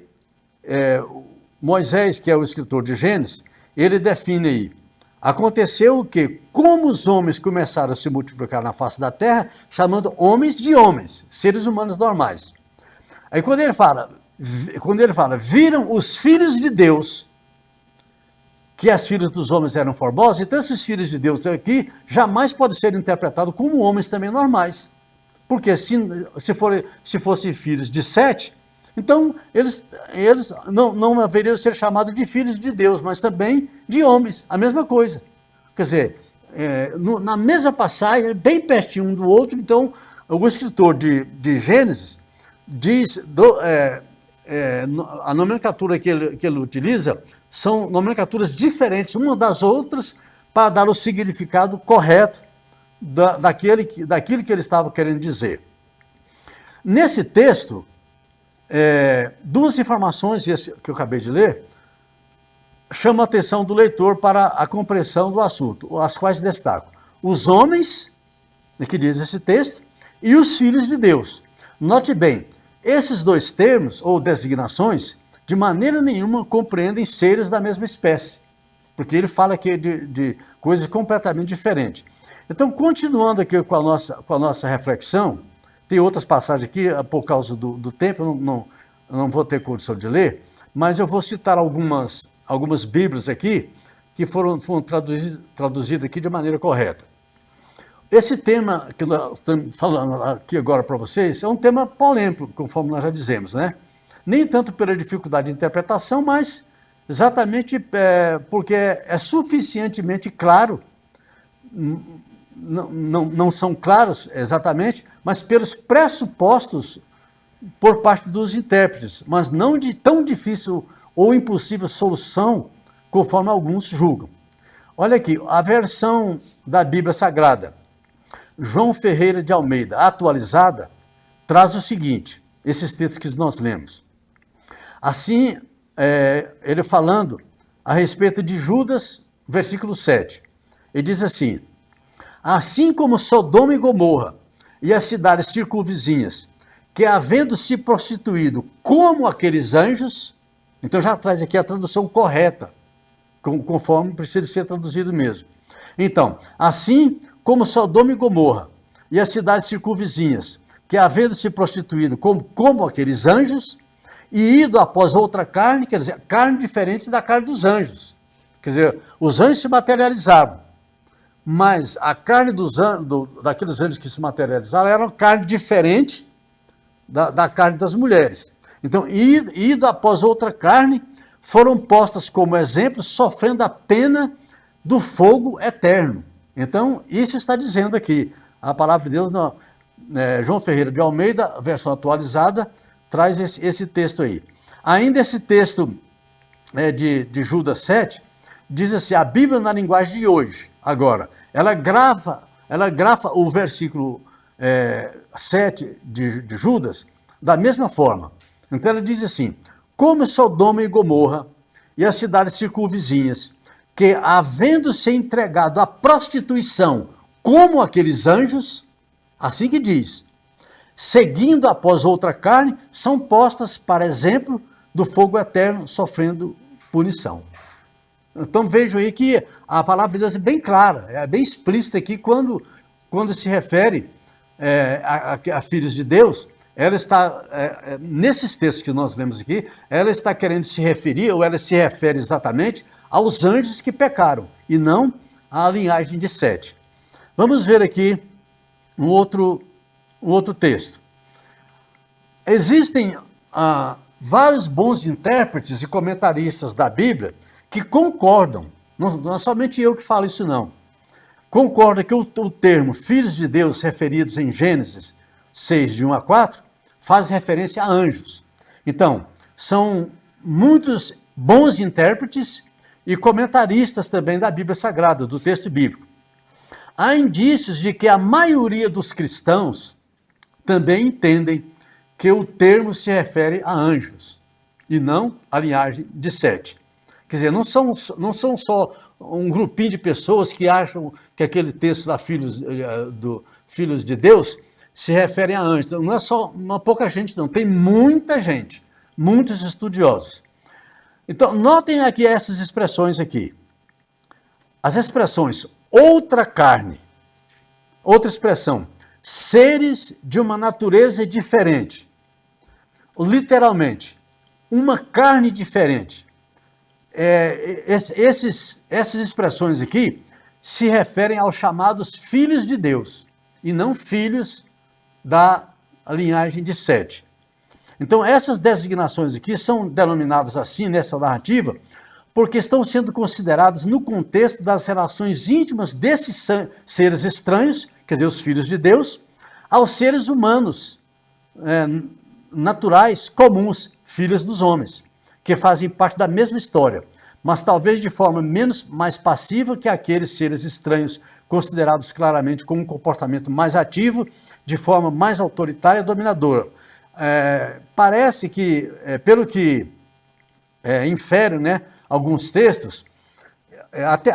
Moisés, que é o escritor de Gênesis, ele define aí: aconteceu que, como os homens começaram a se multiplicar na face da terra, chamando homens de homens, seres humanos normais. Aí quando ele fala, viram os filhos de Deus, que as filhas dos homens eram formosas, então esses filhos de Deus aqui jamais podem ser interpretados como homens também normais. Porque se fossem filhos de Sete, então eles não haveriam ser chamados de filhos de Deus, mas também de homens, a mesma coisa. Quer dizer, na mesma passagem, bem pertinho um do outro, então o escritor de Gênesis diz, a nomenclatura que ele utiliza são nomenclaturas diferentes uma das outras para dar o significado correto daquilo que ele estava querendo dizer. Nesse texto, duas informações que eu acabei de ler chamam a atenção do leitor para a compreensão do assunto, as quais destaco: os homens, que diz esse texto, e os filhos de Deus. Note bem, esses dois termos ou designações de maneira nenhuma compreendem seres da mesma espécie, porque ele fala aqui de coisas completamente diferentes. Então, continuando aqui com a nossa reflexão, tem outras passagens aqui, por causa do tempo, eu não vou ter condição de ler, mas eu vou citar algumas Bíblias aqui que foram traduzidas aqui de maneira correta. Esse tema que nós estamos falando aqui agora para vocês é um tema polêmico, conforme nós já dizemos, né? Nem tanto pela dificuldade de interpretação, mas exatamente porque é suficientemente claro, não são claros exatamente, mas pelos pressupostos por parte dos intérpretes, mas não de tão difícil ou impossível solução, conforme alguns julgam. Olha aqui, a versão da Bíblia Sagrada, João Ferreira de Almeida, atualizada, traz o seguinte, esses textos que nós lemos. Assim, ele falando a respeito de Judas, versículo 7, ele diz assim: assim como Sodoma e Gomorra e as cidades circunvizinhas, que havendo se prostituído como aqueles anjos, então já traz aqui a tradução correta, conforme precisa ser traduzido mesmo. Então, assim como Sodoma e Gomorra e as cidades circunvizinhas, que havendo se prostituído como aqueles anjos, e ido após outra carne, quer dizer, carne diferente da carne dos anjos. Quer dizer, os anjos se materializavam, mas a carne daqueles anjos que se materializaram era carne diferente da carne das mulheres. Então, ido após outra carne, foram postas como exemplo, sofrendo a pena do fogo eterno. Então, isso está dizendo aqui, a palavra de Deus, João Ferreira de Almeida, versão atualizada, traz esse texto aí. Ainda esse texto de Judas 7, diz assim, a Bíblia na linguagem de hoje, agora, ela grava o versículo 7 de Judas da mesma forma. Então ela diz assim, como Sodoma e Gomorra e as cidades circunvizinhas, que havendo se entregado à prostituição como aqueles anjos, assim que diz, seguindo após outra carne, são postas para exemplo do fogo eterno, sofrendo punição. Então vejam aí que a palavra de Deus é bem clara, é bem explícita aqui quando se refere a filhos de Deus. Ela está, nesses textos que nós lemos aqui, ela está querendo se referir, ou ela se refere exatamente aos anjos que pecaram, e não à linhagem de Sete. Vamos ver aqui um outro texto. Existem vários bons intérpretes e comentaristas da Bíblia que concordam, não é somente eu que falo isso não, concorda que o termo filhos de Deus referidos em Gênesis 6, de 1 a 4, faz referência a anjos. Então, são muitos bons intérpretes e comentaristas também da Bíblia Sagrada, do texto bíblico. Há indícios de que a maioria dos cristãos também entendem que o termo se refere a anjos e não à linhagem de Sete. Quer dizer, não são só um grupinho de pessoas que acham que aquele texto da Filhos de Deus se refere a anjos. Não é só uma pouca gente, não. Tem muita gente, muitos estudiosos. Então, notem aqui essas expressões aqui. As expressões outra carne, outra expressão, seres de uma natureza diferente. Literalmente, uma carne diferente. Essas expressões aqui se referem aos chamados filhos de Deus e não filhos da linhagem de Sete. Então, essas designações aqui são denominadas assim nessa narrativa porque estão sendo consideradas no contexto das relações íntimas desses seres estranhos, quer dizer, os filhos de Deus, aos seres humanos naturais, comuns, filhos dos homens, que fazem parte da mesma história, mas talvez de forma mais passiva que aqueles seres estranhos considerados claramente com um comportamento mais ativo, de forma mais autoritária e dominadora. Parece que, pelo que infere, né, alguns textos,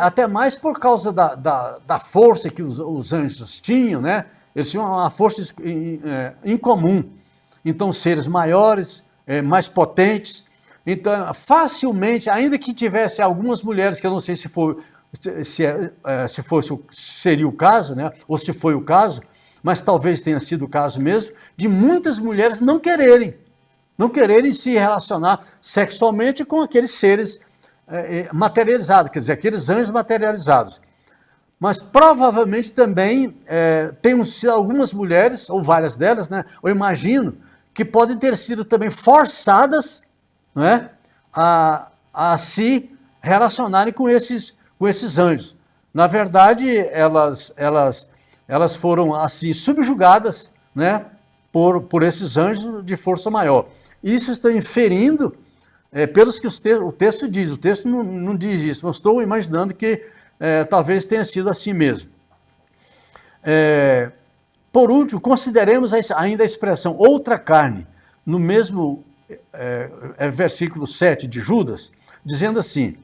até mais por causa da força que os anjos tinham, né, eles tinham uma força incomum. Então, seres maiores, mais potentes. Então, facilmente, ainda que tivesse algumas mulheres, que eu não sei seria o caso, né, ou se foi o caso, mas talvez tenha sido o caso mesmo, de muitas mulheres não quererem se relacionar sexualmente com aqueles seres materializados, quer dizer, aqueles anjos materializados. Mas provavelmente também tem algumas mulheres, ou várias delas, né, eu imagino, que podem ter sido também forçadas, né, a se relacionarem com esses anjos. Na verdade, elas foram assim subjugadas, né, por esses anjos de força maior. Isso estou inferindo pelos que o texto diz. O texto não diz isso, mas estou imaginando que talvez tenha sido assim mesmo. Por último, consideremos ainda a expressão outra carne, no mesmo versículo 7 de Judas, dizendo assim: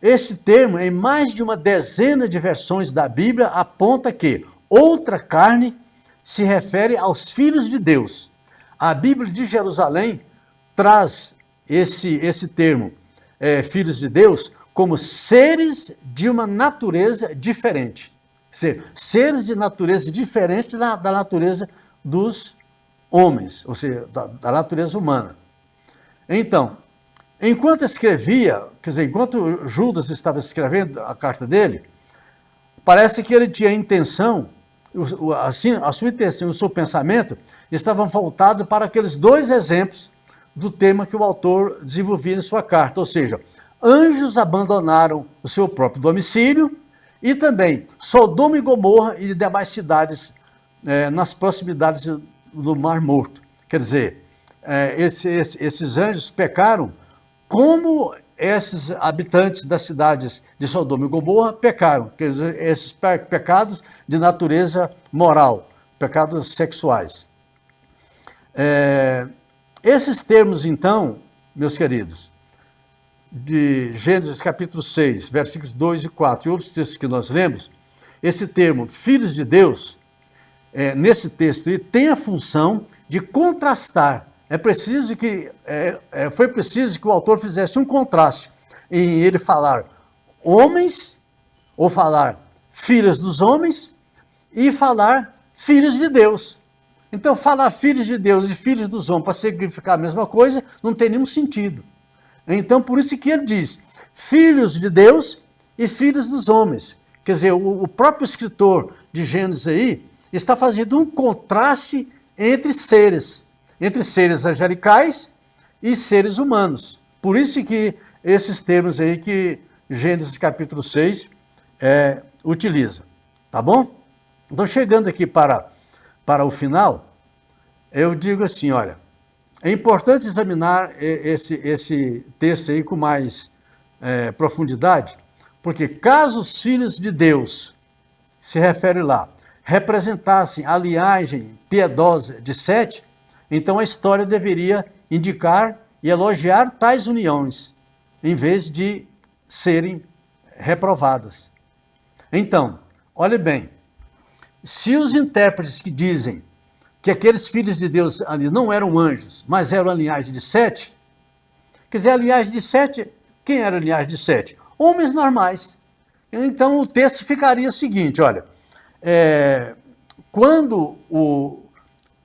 este termo, em mais de uma dezena de versões da Bíblia, aponta que outra carne se refere aos filhos de Deus. A Bíblia de Jerusalém traz esse termo, filhos de Deus, como seres de uma natureza diferente. Seres de natureza diferente da natureza dos homens, ou seja, da natureza humana. Então, enquanto escrevia, quer dizer, enquanto Judas estava escrevendo a carta dele, parece que ele tinha a intenção, assim, a sua intenção e o seu pensamento estavam voltados para aqueles dois exemplos do tema que o autor desenvolvia em sua carta, ou seja, anjos abandonaram o seu próprio domicílio e também Sodoma e Gomorra e demais cidades nas proximidades do Mar Morto. Quer dizer, esses anjos pecaram como esses habitantes das cidades de Sodoma e Gomorra pecaram, quer dizer, esses pecados de natureza moral, pecados sexuais. Esses termos, então, meus queridos, de Gênesis capítulo 6, versículos 2 e 4, e outros textos que nós lemos, esse termo, filhos de Deus, nesse texto, ele tem a função de contrastar. Foi preciso que o autor fizesse um contraste em ele falar homens, ou falar filhos dos homens, e falar filhos de Deus. Então, falar filhos de Deus e filhos dos homens para significar a mesma coisa não tem nenhum sentido. Então, por isso que ele diz filhos de Deus e filhos dos homens. Quer dizer, o próprio escritor de Gênesis aí está fazendo um contraste entre seres angelicais e seres humanos. Por isso que esses termos aí que Gênesis capítulo 6 utiliza, tá bom? Então, chegando aqui para o final, eu digo assim, olha, é importante examinar esse texto aí com mais profundidade, porque caso os filhos de Deus, se refere lá, representassem a linhagem piedosa de Sete, então a história deveria indicar e elogiar tais uniões, em vez de serem reprovadas. Então, olhe bem, se os intérpretes que dizem que aqueles filhos de Deus ali não eram anjos, mas eram a linhagem de Sete, quer dizer, a linhagem de Sete, quem era a linhagem de Sete? Homens normais. Então o texto ficaria o seguinte, olha, quando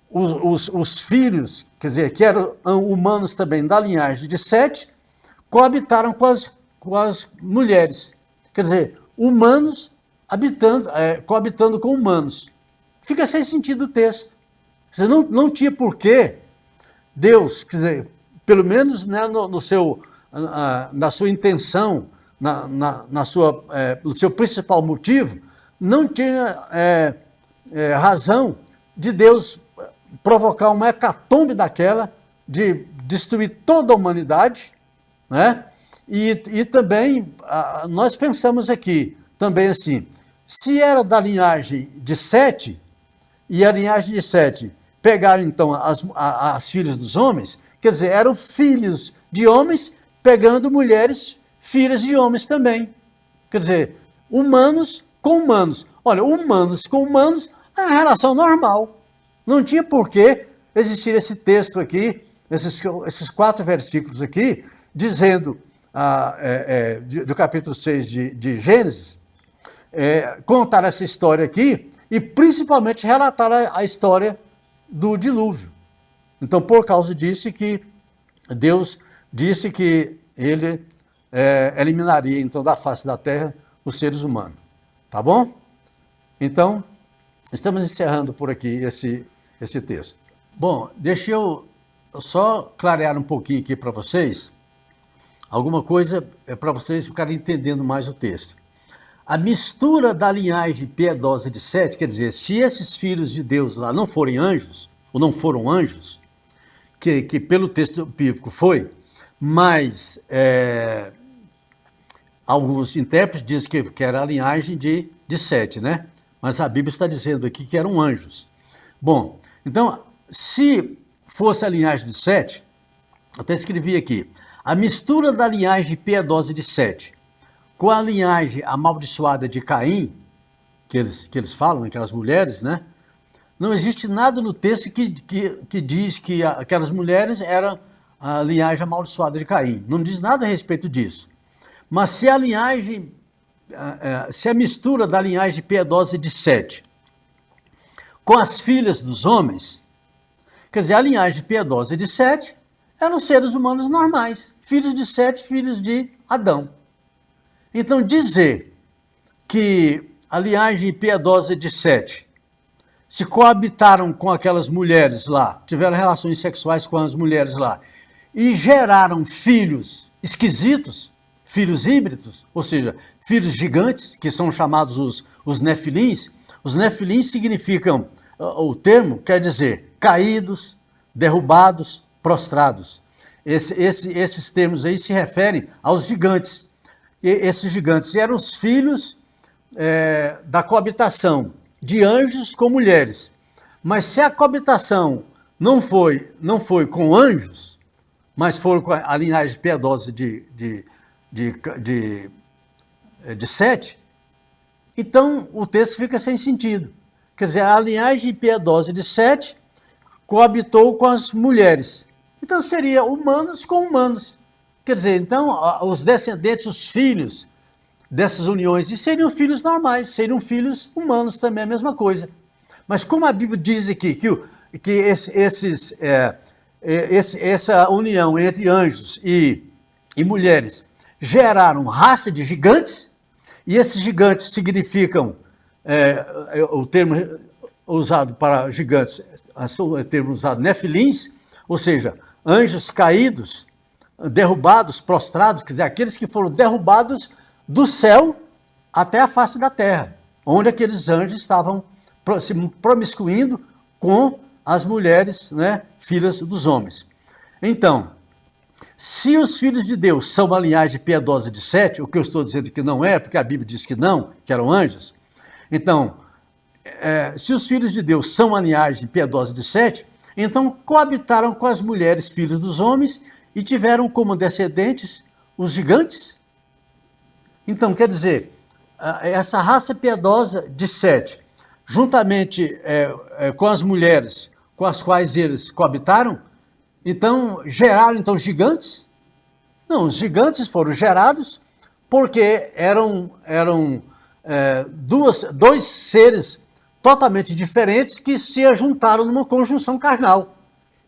os filhos, quer dizer, que eram humanos também da linhagem de Sete, coabitaram com as mulheres. Quer dizer, humanos coabitando com humanos. Fica sem sentido o texto. Você não tinha porquê Deus, quer dizer, pelo menos, né, na sua intenção, no seu principal motivo, não tinha razão de Deus provocar uma hecatombe daquela, de destruir toda a humanidade, né? E também, nós pensamos aqui, também assim, se era da linhagem de Sete, e a linhagem de Sete pegaram então as filhas dos homens, quer dizer, eram filhos de homens pegando mulheres, filhas de homens também. Quer dizer, humanos com humanos. Olha, humanos com humanos é uma relação normal. Não tinha por que existir esse texto aqui, esses 4 versículos aqui, dizendo, do capítulo 6 de Gênesis, contar essa história aqui e principalmente relatar a história do dilúvio. Então, por causa disso que Deus disse que ele eliminaria então da face da terra os seres humanos. Tá bom? Então, estamos encerrando por aqui esse texto. Bom, deixa eu só clarear um pouquinho aqui para vocês, alguma coisa para vocês ficarem entendendo mais o texto. A mistura da linhagem piedosa de Sete, quer dizer, se esses filhos de Deus lá não forem anjos, ou não foram anjos, que pelo texto bíblico foi, mas alguns intérpretes dizem que era a linhagem de Sete, né? Mas a Bíblia está dizendo aqui que eram anjos. Bom, então, se fosse a linhagem de Sete, até escrevi aqui, a mistura da linhagem piedosa de Sete com a linhagem amaldiçoada de Caim, que eles falam, aquelas mulheres, né? Não existe nada no texto que diz que aquelas mulheres eram a linhagem amaldiçoada de Caim. Não diz nada a respeito disso. Mas se a mistura da linhagem piedosa de Sete com as filhas dos homens, quer dizer, a linhagem piedosa de Sete eram seres humanos normais, filhos de Sete, filhos de Adão. Então, dizer que a linhagem piedosa de Sete se coabitaram com aquelas mulheres lá, tiveram relações sexuais com as mulheres lá, e geraram filhos esquisitos, filhos híbridos, ou seja, filhos gigantes, que são chamados os nefilins. Os nefilins significam, o termo quer dizer caídos, derrubados, prostrados. Esses termos aí se referem aos gigantes. E esses gigantes eram os filhos da coabitação de anjos com mulheres. Mas se a coabitação não foi com anjos, mas foi com a linhagem piedosa de Sete, então o texto fica sem sentido. Quer dizer, a linhagem piedosa de Sete coabitou com as mulheres. Então seria humanos com humanos. Quer dizer, então os descendentes, os filhos dessas uniões, e seriam filhos normais, seriam filhos humanos também, a mesma coisa. Mas como a Bíblia diz aqui que essa união entre anjos e mulheres geraram raça de gigantes, e esses gigantes significam, o termo usado para gigantes, o termo usado nefilins, ou seja, anjos caídos, derrubados, prostrados, quer dizer, aqueles que foram derrubados do céu até a face da terra, onde aqueles anjos estavam se promiscuindo com as mulheres, né, filhas dos homens. Então, se os filhos de Deus são uma linhagem piedosa de Sete, o que eu estou dizendo que não é, porque a Bíblia diz que não, que eram anjos, então, se os filhos de Deus são uma linhagem piedosa de Sete, então coabitaram com as mulheres filhas dos homens e tiveram como descendentes os gigantes. Então, quer dizer, essa raça piedosa de Sete, juntamente com as mulheres com as quais eles coabitaram, então geraram gigantes? Não, os gigantes foram gerados porque eram dois seres totalmente diferentes que se juntaram numa conjunção carnal,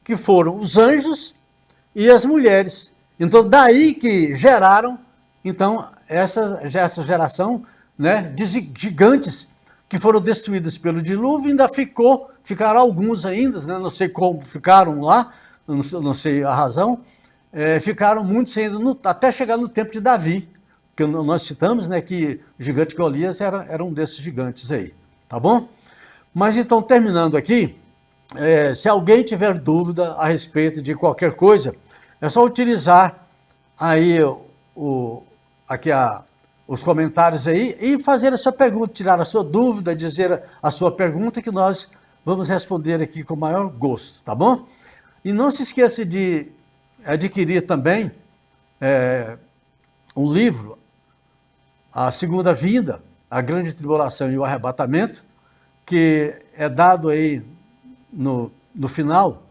que foram os anjos e as mulheres. Então, daí que geraram então, essa geração, né, de gigantes que foram destruídos pelo dilúvio, ainda ficaram alguns ainda, né, não sei como ficaram lá, não sei a razão, ficaram muitos ainda até chegar no tempo de Davi, que nós citamos, né, que o gigante Golias era um desses gigantes aí, tá bom? Mas então, terminando aqui, se alguém tiver dúvida a respeito de qualquer coisa, é só utilizar aí os comentários aí e fazer a sua pergunta, tirar a sua dúvida, dizer a sua pergunta, que nós vamos responder aqui com o maior gosto, tá bom? E não se esqueça de adquirir também um livro, A Segunda Vinda, A Grande Tribulação e o Arrebatamento, que é dado aí no final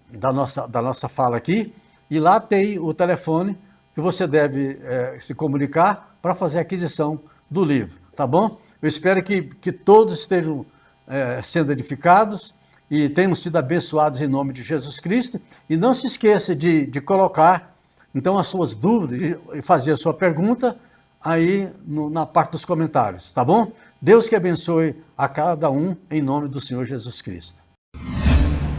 da nossa fala aqui, e lá tem o telefone que você deve se comunicar para fazer a aquisição do livro, tá bom? Eu espero que todos estejam sendo edificados e tenham sido abençoados em nome de Jesus Cristo, e não se esqueça de colocar, então, as suas dúvidas e fazer a sua pergunta aí na parte dos comentários, tá bom? Deus que abençoe a cada um, em nome do Senhor Jesus Cristo.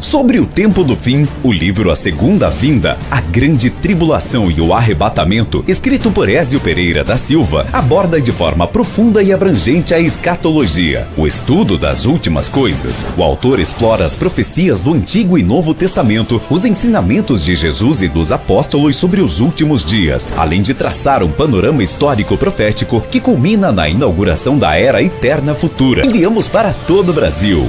Sobre o tempo do fim, o livro A Segunda Vinda, A Grande Tribulação e o Arrebatamento, escrito por Ézio Pereira da Silva, aborda de forma profunda e abrangente a escatologia, o estudo das últimas coisas. O autor explora as profecias do Antigo e Novo Testamento, os ensinamentos de Jesus e dos apóstolos sobre os últimos dias, além de traçar um panorama histórico profético que culmina na inauguração da Era Eterna Futura. Enviamos para todo o Brasil.